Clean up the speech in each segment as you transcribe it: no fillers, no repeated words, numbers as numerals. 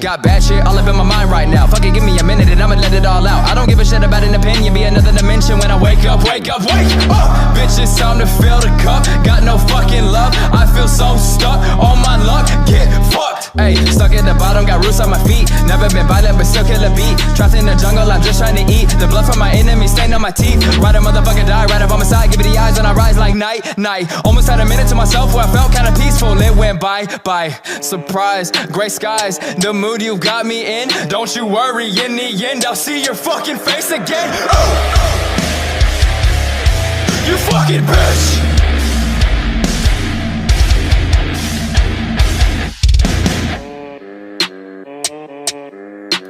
Got bad shit all up in my mind right now. Fuck it, give me a minute and I'ma let it all out. I don't give a shit about an opinion, be another dimension when I wake up, wake up, wake up. Bitch, it's time to fill the cup. Got no fucking love, I feel so stuck on my luck. Get fucked. Ayy, stuck at the bottom, got roots on my feet. Never been violent, but still kill a beat. Trapped in the jungle, I'm just trying to eat. The blood from my enemies stained on my teeth. Ride a motherfucker die, right up on my side. Give me the eyes and I rise like night. Almost had a minute to myself where I felt kinda peaceful. It went by. Surprise, gray skies, the mood you got me in. Don't you worry, in the end I'll see your fucking face again. You fucking bitch.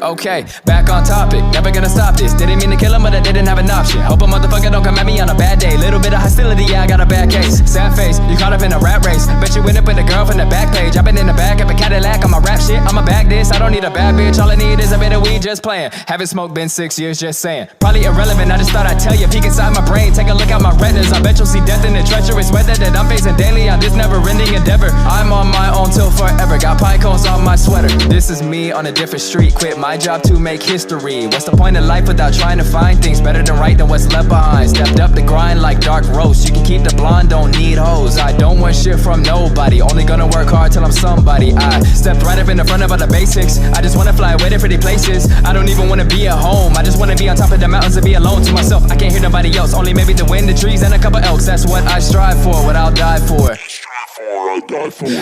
Okay, back on topic, never gonna stop this. Didn't mean to kill him, but I didn't have an option. Hope a motherfucker don't come at me on a bad day. Little bit of hostility, yeah, I got a bad case. Sad face, you caught up in a rat race. Bet you went up with a girl from the back page. I've been in the back of a Cadillac on my rap shit. I'ma back this, I don't need a bad bitch. All I need is a bit of weed, just playing. Haven't smoked, been 6 years, just saying. Probably irrelevant, I just thought I'd tell you. Peek inside my brain, take a look at my retinas. I bet you'll see death in the treacherous weather that I'm facing daily on this never-ending endeavor. I'm on my own till forever. Got pine cones on my sweater. This is me on a different street. Quit my my job to make history. What's the point of life without trying to find things better than right than what's left behind? Stepped up the grind like dark roast. You can keep the blonde, don't need hoes. I don't want shit from nobody, only gonna work hard till I'm somebody. I stepped right up in the front of all the basics. I just wanna fly away to pretty places. I don't even wanna be at home. I just wanna be on top of the mountains and be alone to myself. I can't hear nobody else, only maybe the wind, the trees, and a couple elks. That's what I strive for, what I'll die for.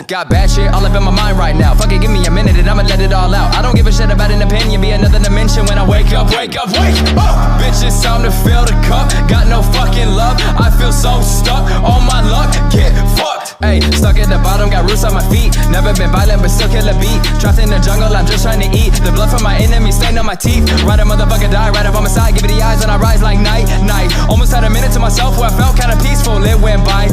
Got bad shit all up in my mind right now. Fuck it, give me a minute and I'ma let it all out. I don't give a shit about an opinion, be another dimension when I wake up, wake up, wake up. Bitch, it's time to fill the cup. Got no fucking love, I feel so stuck. All my luck, get fucked. Ayy, stuck at the bottom, got roots on my feet. Never been violent, but still kill a beat. Trapped in the jungle, I'm just trying to eat. The blood from my enemies stained on my teeth. Right a motherfucker die, right up on my side. Give it the eyes and I rise like night, night. Almost had a minute to myself where I felt kinda peaceful. It went by.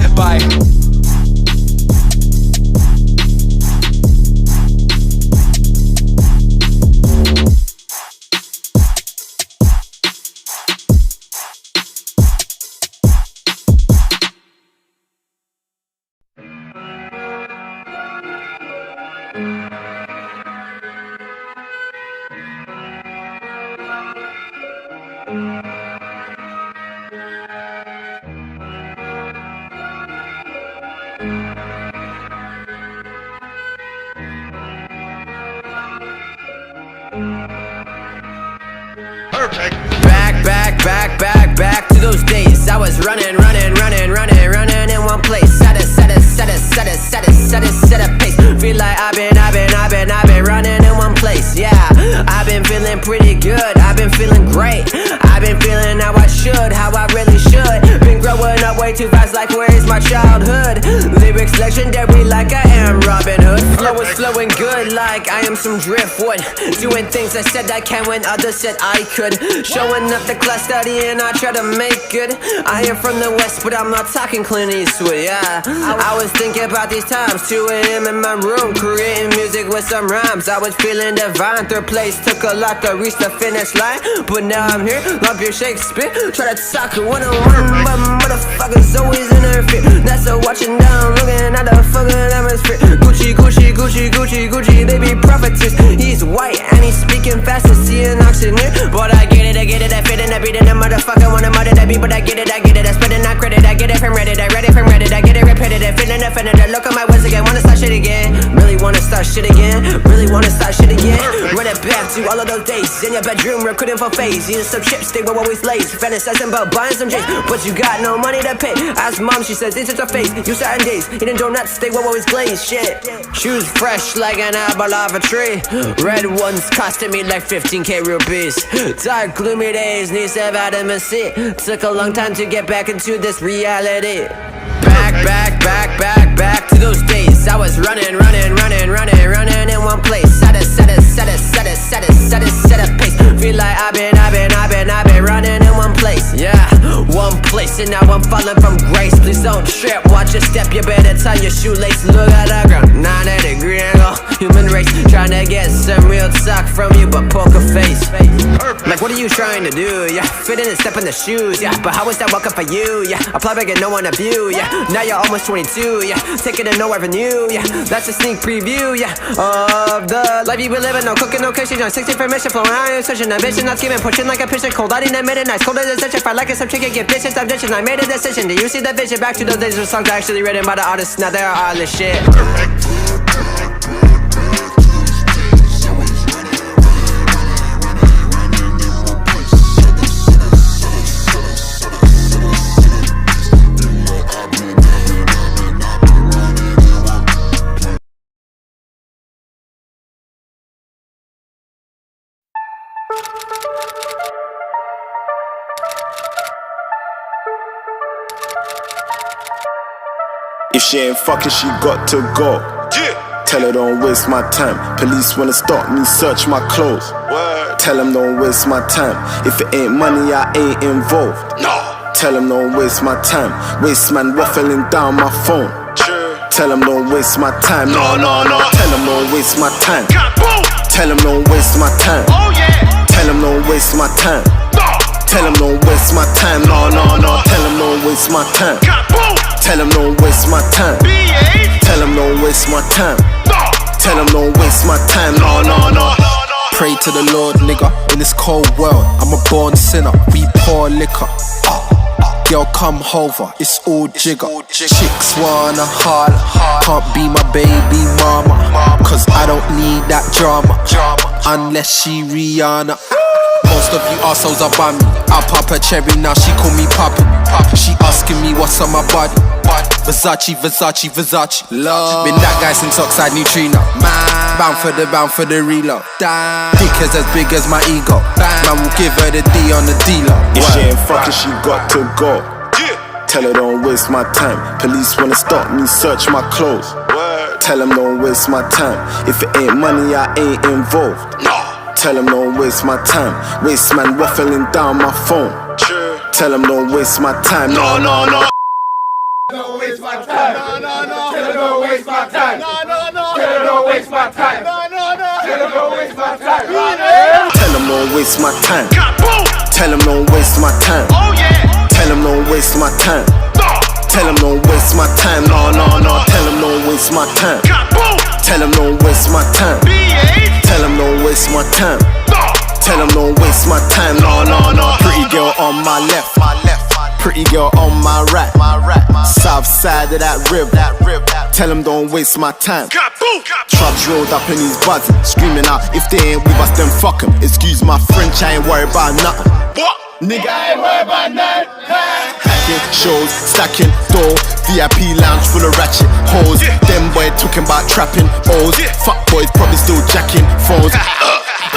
Perfect. Back to those days. I was running in one place. Set a pace. Feel like I've been running in one place. Yeah, I've been feeling pretty good. I've been feeling great. I've been feeling how I should, how I really should. Been growing up way too fast, like where is my childhood? Lyrics legendary, like I am Robin Hood. Flow is flowing good, like I am some driftwood. Doing things I said I can when others said I could. Showing up the class studying, I try to make good. I am from the west, but I'm not talking Clint Eastwood, yeah. I was thinking about these times, 2 a.m. in my room, creating music with some rhymes. I was feeling divine, third place took a lot to reach the finish line. But now I'm here, love your Shakespeare. Try to talk one-on-one, but motherfuckers always interfere. That's a watching down, looking at the fucking atmosphere. Gucci, they be prophetess. He's white and he's speaking fast as he an auctioneer. But I get it, I fit in, I beat in the motherfucker, wanna murder that beat. But I get it, I spending not credit, I get it from Reddit, I read it from Reddit, I get it repetitive, feeling offended. Look at my words again, wanna start shit again. Really wanna start shit again, Run it back to all of those days in your bedroom, recruiting for phase. Eating some chips, they were always lazy. Fantasizing about buying some J's, but you got no money to pay. Ask mom, she says it's just her face. You certain days, eating donuts, they were always glazed. Shit, shoes fresh like an apple off a tree. Red ones costing me like 15k rupees. Dark gloomy days, needs to have vitamin C. Took a long time to get back into this reality. Back to those days. I was running in one place. Set a pace. Feel like I've been running in one place. Yeah, one place, and now I'm falling from grace. Please don't trip, watch your step. You better tie your shoelace. Look at the ground, 90-degree angle. Human race trying to get some real talk from you, but poker face. Like what are you trying to do? Yeah, fit in and step in the shoes. Yeah, but how is that welcome for you? Yeah, apply back and no one to view. Yeah, now you're almost 22. Yeah, taking it nowhere new. Yeah, that's a sneak preview. Yeah, of the life you be living. No cooking, no kitchen. On 60 information flowing. I am searching, ambition, not scheming, pushing like a pitcher. Cold out in the midnight, cold as a stitch. If I like it, some chicken, get bitches, I'm ditching. I made a decision. Do you see the vision? Back to those days of songs actually written by the artists. Now they're all this shit. If she ain't fucking, she got to go. Yeah. Tell her don't waste my time. Police wanna stop me, search my clothes. Word. Tell them don't waste my time. If it ain't money, I ain't involved. No. Tell them don't waste my time. Waste man waffling down my phone. Sure. Tell them don't waste my time. No. Tell them don't waste my time. Tell them don't waste my time. Oh yeah. Tell them don't waste my time. Tell them don't waste my time. No. Tell them don't waste my time. Tell them don't waste my time. Tell them don't waste my time. Tell them don't waste my time. No. pray to the Lord, nigga. In this cold world, I'm a born sinner. We pour liquor. Girl, come over, it's all jigger. Chicks wanna holler, can't be my baby mama, cause I don't need that drama, unless she Rihanna. Most of you assholes are by me. I pop a cherry, now she call me Poppy. She asking me what's on my body. Versace, Versace, Versace. Love. Been that guy since Oxide Neutrino. Bound for the reload. Dick is as big as my ego. Man will give her the D on the dealer. If she ain't fucking, she got to go. Tell her don't waste my time. Police wanna stop me, search my clothes. Tell them don't waste my time. If it ain't money, I ain't involved. Tell them don't waste my time. Waste man waffling down my phone. Tell them don't waste my time. No. Don't waste my time. No. Tell her don't waste my time. No. Tell her don't waste my time. No. Tell her don't waste my time. Tell them don't waste my time. Tell them don't waste my time. Oh yeah. Tell them don't waste my time. Tell them don't waste my time. No. Tell them don't waste my time. Tell them don't waste my time. Tell them don't waste my time. Tell them don't waste my time. No. Pretty girl on my left. Pretty girl on my right. South side of that rib. Tell them don't waste my time. Trubs rolled up and he's buzzing, screaming out, if they ain't with us then fuck 'em. Excuse my French, I ain't worried about nothing. Nigga, I ain't worried about nothing. Hacking, shows, stacking, door, VIP lounge full of ratchet hoes. Them boy talking about trapping O's. Fuck boys probably still jacking phones.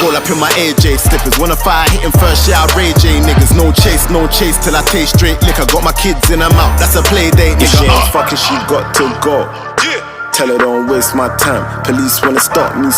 Roll up in my AJ slippers. Wanna fire hitting first, yeah, I Ray J niggas. No chase till I taste straight liquor. Got my kids in her mouth, that's a play date, nigga. If she ain't fucking, she got to go. Tell her don't waste my time. Police wanna stop me.